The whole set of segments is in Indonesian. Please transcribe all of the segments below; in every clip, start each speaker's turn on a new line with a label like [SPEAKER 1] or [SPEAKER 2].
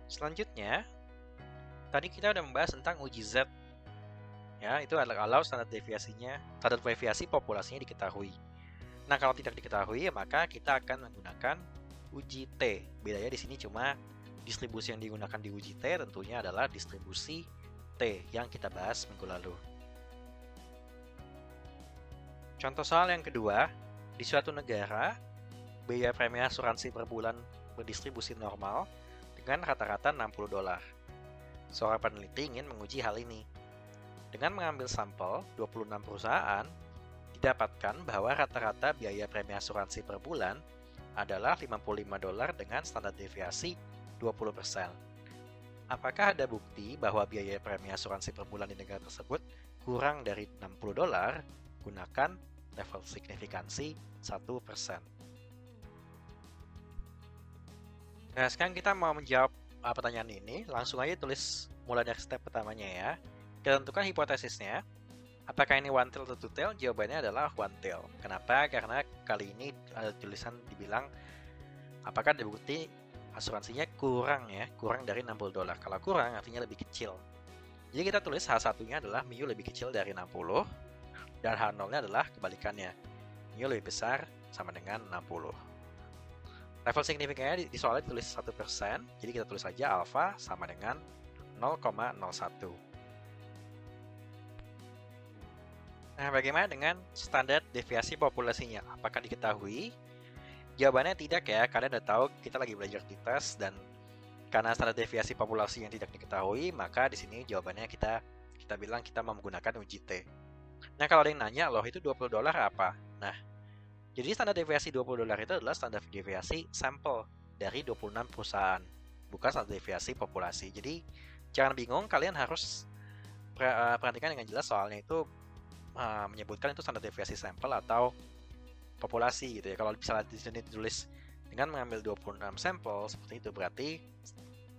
[SPEAKER 1] Selanjutnya, tadi kita udah membahas tentang uji Z. Ya, itu adalah kalau standar deviasi populasinya diketahui. Nah, kalau tidak diketahui, maka kita akan menggunakan uji T. Bedanya di sini cuma distribusi yang digunakan di uji T tentunya adalah distribusi T yang kita bahas minggu lalu. Contoh soal yang kedua, di suatu negara, biaya premi asuransi per bulan berdistribusi normal dengan rata-rata $60. Seorang peneliti ingin menguji hal ini. Dengan mengambil sampel 26 perusahaan, didapatkan bahwa rata-rata biaya premi asuransi per bulan adalah $55 dengan standar deviasi 20%. Apakah ada bukti bahwa biaya premi asuransi per bulan di negara tersebut kurang dari $60? Gunakan level signifikansi 1%. Nah, sekarang kita mau menjawab pertanyaan ini. Langsung aja tulis mulai dari step pertamanya ya. Kita tentukan hipotesisnya. Apakah ini one tail atau two tail? Jawabannya adalah one tail. Kenapa? Karena kali ini ada tulisan dibilang apakah ada bukti asuransinya kurang dari $60. Kalau kurang artinya lebih kecil. Jadi kita tulis H1-nya adalah mu lebih kecil dari 60 dan H0-nya adalah kebalikannya. Mu lebih besar sama dengan 60. Level signifikannya di soalnya ditulis 1%, jadi kita tulis saja alfa sama dengan 0,01. Nah, bagaimana dengan standar deviasi populasinya? Apakah diketahui? Jawabannya tidak ya, kalian udah tahu kita lagi belajar di tes dan karena standar deviasi populasi yang tidak diketahui, maka di sini jawabannya kita bilang kita mau menggunakan uji T. Nah, kalau ada yang nanya, loh itu $20 apa? Nah, jadi standar deviasi $20 itu adalah standar deviasi sampel dari 26 perusahaan, bukan standar deviasi populasi. Jadi jangan bingung, kalian harus perhatikan dengan jelas soalnya itu menyebutkan itu standar deviasi sampel atau populasi gitu ya. Kalau misalnya di sini ditulis dengan mengambil 26 sampel seperti itu, berarti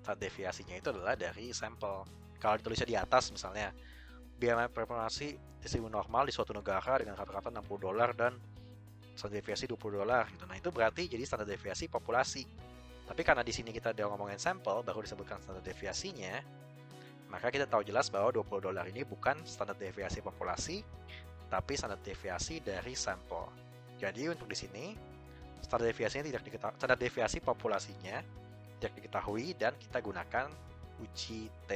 [SPEAKER 1] standar deviasinya itu adalah dari sampel. Kalau ditulisnya di atas misalnya biaya populasi distribusi normal di suatu negara dengan rata-rata $60 dan standar deviasi $20 gitu. Nah, itu berarti jadi standar deviasi populasi. Tapi karena di sini kita udah ngomongin sampel, baru disebutkan standar deviasinya, maka kita tahu jelas bahwa $20 ini bukan standar deviasi populasi, tapi standar deviasi dari sampel. Jadi untuk di sini standar deviasinya tidak diketahui, standar deviasi populasinya tidak diketahui dan kita gunakan uji T.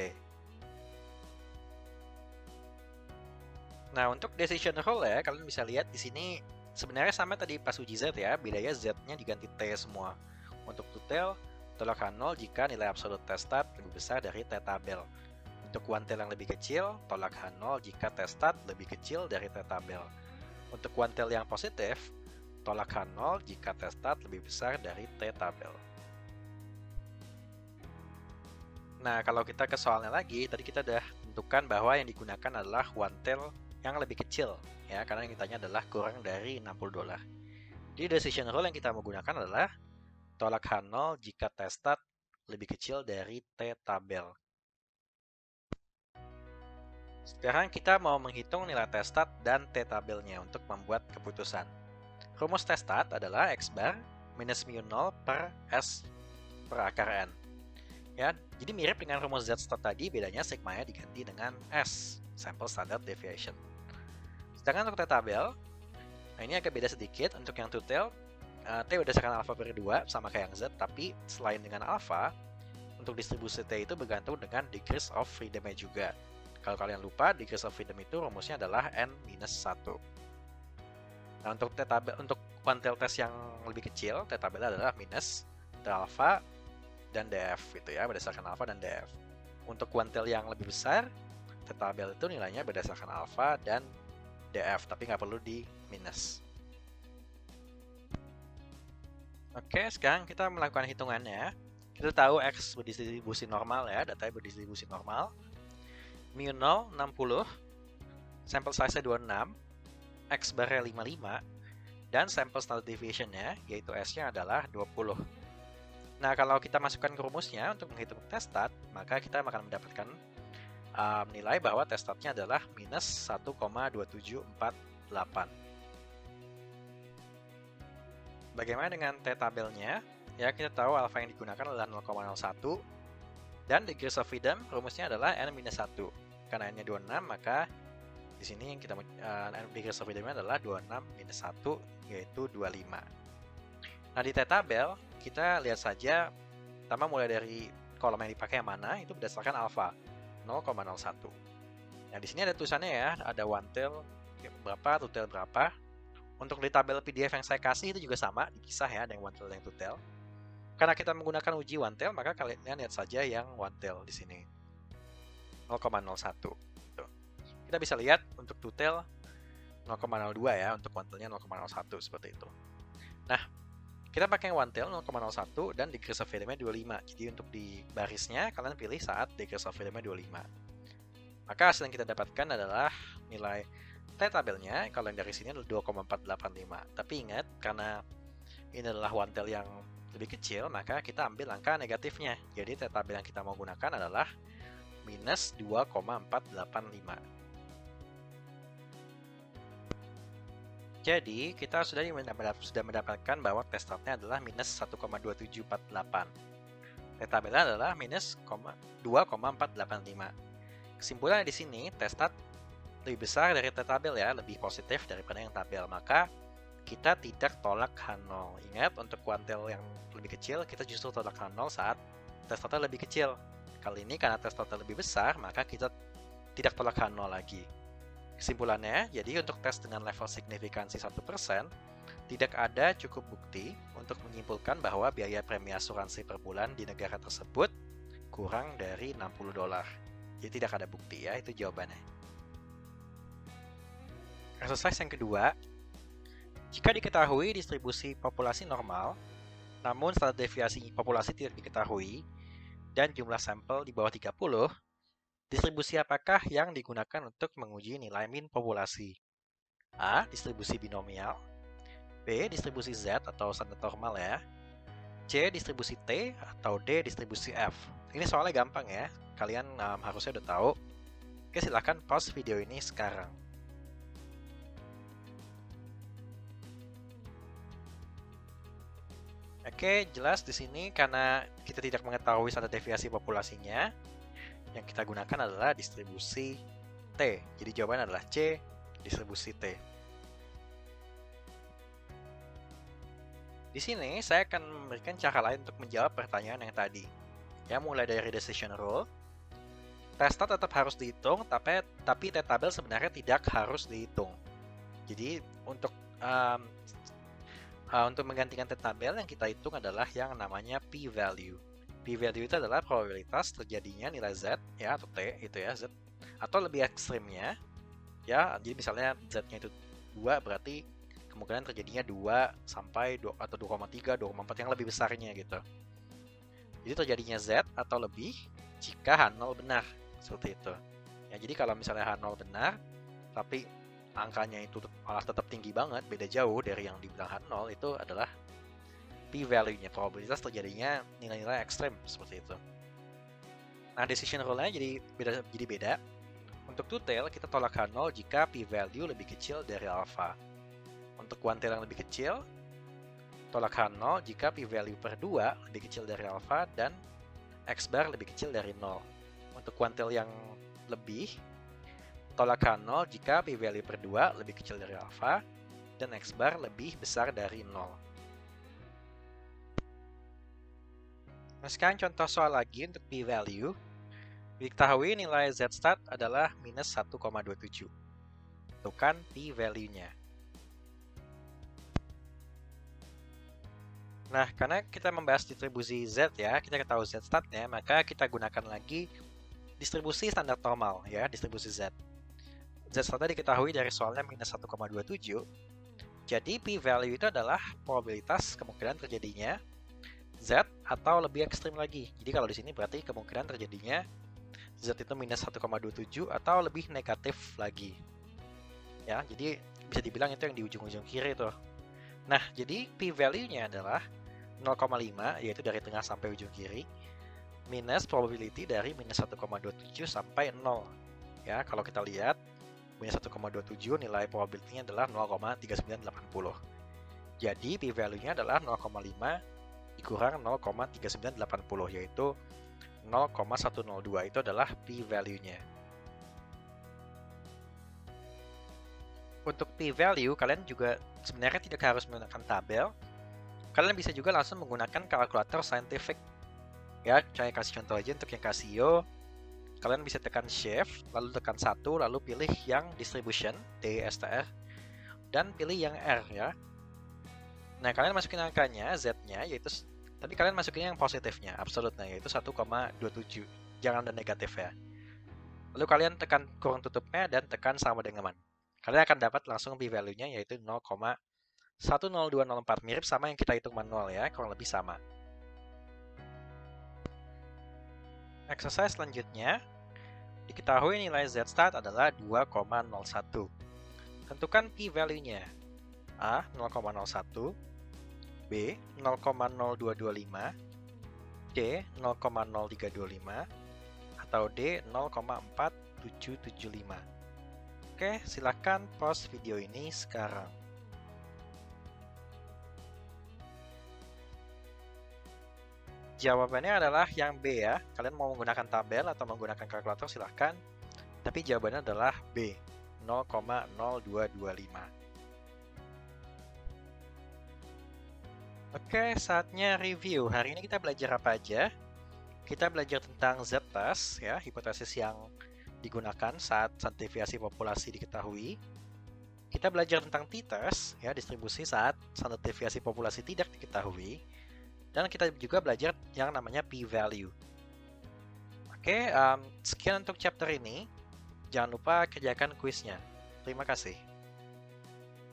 [SPEAKER 1] Nah, untuk decision rule ya, kalian bisa lihat di sini sebenarnya sama tadi pas uji Z ya, bedanya Z-nya diganti T semua. Untuk two tail, tolak H0 jika nilai absolut T-stat lebih besar dari T-tabel. Untuk one tail yang lebih kecil, tolak H0 jika T-stat lebih kecil dari T-tabel. Untuk one tail yang positif, tolak H0 jika T-stat lebih besar dari T-tabel. Nah, kalau kita ke soalnya lagi, tadi kita udah tentukan bahwa yang digunakan adalah one tail yang lebih kecil ya, karena yang ditanya adalah kurang dari $60. Jadi decision rule yang kita mau gunakan adalah tolak H0 jika T-stat lebih kecil dari T-tabel. Sekarang kita mau menghitung nilai T-stat dan T-tabelnya untuk membuat keputusan. Rumus T-stat adalah X bar minus mu 0 per S per akar N. Ya, jadi mirip dengan rumus Z-stat tadi, bedanya sigma-nya diganti dengan S, sample standard deviation. Sedangkan untuk T-tabel, nah ini agak beda sedikit. Untuk yang two tail, T berdasarkan alpha per 2 sama kayak yang Z, tapi selain dengan alpha, untuk distribusi T itu bergantung dengan degrees of freedom-nya juga. Kalau kalian lupa, degrees of freedom itu rumusnya adalah N-1. Nah, untuk T-tabel, untuk one tail test yang lebih kecil, T-tabel adalah minus T alpha dan DF gitu ya, berdasarkan alpha dan DF. Untuk one tail yang lebih besar, T-tabel itu nilainya berdasarkan alpha dan DF, tapi nggak perlu di minus. Oke, sekarang kita melakukan hitungannya. Kita tahu X berdistribusi normal ya, datanya berdistribusi normal. Mu 0, 60, sampel size-nya 26, X bar-nya 55, dan sampel standard deviation-nya, yaitu S-nya adalah 20. Nah, kalau kita masukkan ke rumusnya untuk menghitung T-stat, maka kita akan mendapatkan nilai bahwa T-statnya adalah minus 1,2748. Bagaimana dengan T-tabelnya? Ya, kita tahu alfa yang digunakan adalah 0,01. Dan degrees of freedom rumusnya adalah N-1. Karena N-nya 26, maka di sini yang kita degrees of freedom adalah 26 minus 1, yaitu 25. Nah, di T-tabel kita lihat saja, pertama mulai dari kolom yang dipakai yang mana, itu berdasarkan alfa 0,01. Nah, di sini ada tulisannya ya, ada one tail berapa, two tail berapa. Untuk di tabel PDF yang saya kasih itu juga sama, dipisah ya, ada yang one tail dan yang two tail. Karena kita menggunakan uji one tail, maka kalian lihat saja yang one tail di sini 0,01. Kita bisa lihat untuk two tail 0,02 ya, untuk one tailnya 0,01 seperti itu. Nah, kita pakai one tail 0,01 dan degrees of freedom-nya 25. Jadi untuk di barisnya kalian pilih saat degrees of freedom-nya 25. Maka hasil yang kita dapatkan adalah nilai T-tabelnya, kalau yang dari sini adalah 2,485. Tapi ingat, karena ini adalah one tail yang lebih kecil, maka kita ambil angka negatifnya. Jadi T-tabel yang kita mau gunakan adalah minus 2,485. Jadi kita sudah mendapatkan bahwa T-startnya adalah minus 1,2748. T-tabelnya adalah minus 2,485. Kesimpulannya di sini, T-start lebih besar dari T-tabel ya, lebih positif daripada yang tabel. Maka kita tidak tolak H0. Ingat, untuk kuantil yang lebih kecil, kita justru tolak H0 saat T-startnya lebih kecil. Kali ini karena T-startnya lebih besar, maka kita tidak tolak H0 lagi. Kesimpulannya, jadi untuk tes dengan level signifikansi 1%, tidak ada cukup bukti untuk menyimpulkan bahwa biaya premi asuransi per bulan di negara tersebut kurang dari $60. Jadi tidak ada bukti ya, itu jawabannya. Exercise yang kedua, jika diketahui distribusi populasi normal, namun standar deviasi populasi tidak diketahui, dan jumlah sampel di bawah 30, distribusi apakah yang digunakan untuk menguji nilai min populasi? A. Distribusi binomial. B. Distribusi Z atau standar normal ya. C. Distribusi T atau D. Distribusi F. Ini soalnya gampang ya, kalian harusnya udah tahu. Oke, silahkan pause video ini sekarang. Oke, jelas di sini karena kita tidak mengetahui standar deviasi populasinya, yang kita gunakan adalah distribusi T. Jadi jawabannya adalah C, distribusi T. Di sini saya akan memberikan cara lain untuk menjawab pertanyaan yang tadi. Ya, mulai dari decision rule, T-start tetap harus dihitung, tapi T-tabel sebenarnya tidak harus dihitung. Jadi untuk menggantikan T-tabel yang kita hitung adalah yang namanya p-value. P-value itu adalah probabilitas terjadinya nilai Z ya, atau T itu ya, Z, atau lebih ekstrimnya ya. Jadi misalnya Z-nya itu 2, berarti kemungkinan terjadinya 2 sampai 2 atau 2,3, 2,4 yang lebih besarnya gitu. Jadi terjadinya Z atau lebih jika H0 benar, seperti itu. Ya, jadi kalau misalnya H0 benar tapi angkanya itu malah tetap tinggi banget, beda jauh dari yang dibilang H0, itu adalah p-value-nya, probabilitas terjadinya nilai-nilai ekstrem seperti itu. Nah, decision rule-nya jadi beda. Untuk two tail, kita tolak H0 jika p-value lebih kecil dari alpha. Untuk one tail yang lebih kecil, tolak H0 jika p-value per 2 lebih kecil dari alpha dan x-bar lebih kecil dari 0. Untuk one tail yang lebih, tolak H0 jika p-value per 2 lebih kecil dari alpha dan x-bar lebih besar dari 0. Nah, sekarang contoh soal lagi untuk p-value. Diketahui nilai z-start adalah minus 1,27. Tentukan p-value-nya. Nah, karena kita membahas distribusi Z ya, kita ketahui Z-start-nya, maka kita gunakan lagi distribusi standar normal ya, distribusi Z. Z-start-nya diketahui dari soalnya minus 1,27. Jadi p-value itu adalah probabilitas kemungkinan terjadinya Z atau lebih ekstrim lagi. Jadi kalau di sini berarti kemungkinan terjadinya Z itu minus 1,27 atau lebih negatif lagi. Ya, jadi bisa dibilang itu yang di ujung-ujung kiri tuh. Nah, jadi p-value-nya adalah 0,5, yaitu dari tengah sampai ujung kiri, minus probability dari minus 1,27 sampai 0. Ya, kalau kita lihat, minus 1,27 nilai probability-nya adalah 0,3980. Jadi, p-value-nya adalah 0,5 dikurang 0,3980, yaitu 0,102 itu adalah p-value-nya. Untuk p-value, kalian juga sebenarnya tidak harus menggunakan tabel. Kalian bisa juga langsung menggunakan kalkulator scientific. Ya, saya kasih contoh aja untuk yang Casio. Kalian bisa tekan Shift, lalu tekan 1, lalu pilih yang Distribution, DSTR, dan pilih yang R ya. Nah, kalian masukin angkanya, Z-nya, yaitu, tapi kalian masukin yang positifnya, absolutnya, yaitu 1,27. Jangan ada negatif ya. Lalu kalian tekan kurung tutupnya dan tekan sama dengan. Kalian akan dapat langsung p-value-nya yaitu 0,10204, mirip sama yang kita hitung manual ya, kurang lebih sama. Exercise selanjutnya, diketahui nilai Z-stat adalah 2,01. Tentukan p-value-nya. A 0,01, B 0,0225, C 0,0325, atau D 0,4775. Oke, silakan pause video ini sekarang. Jawabannya adalah yang B ya. Kalian mau menggunakan tabel atau menggunakan kalkulator silahkan. Tapi jawabannya adalah B, 0,0225. Oke, saatnya review. Hari ini kita belajar apa aja? Kita belajar tentang Z-test ya, hipotesis yang digunakan saat standar deviasi populasi diketahui. Kita belajar tentang t-test ya, distribusi saat standar deviasi populasi tidak diketahui. Dan kita juga belajar yang namanya p-value. Oke, sekian untuk chapter ini. Jangan lupa kerjakan kuisnya. Terima kasih.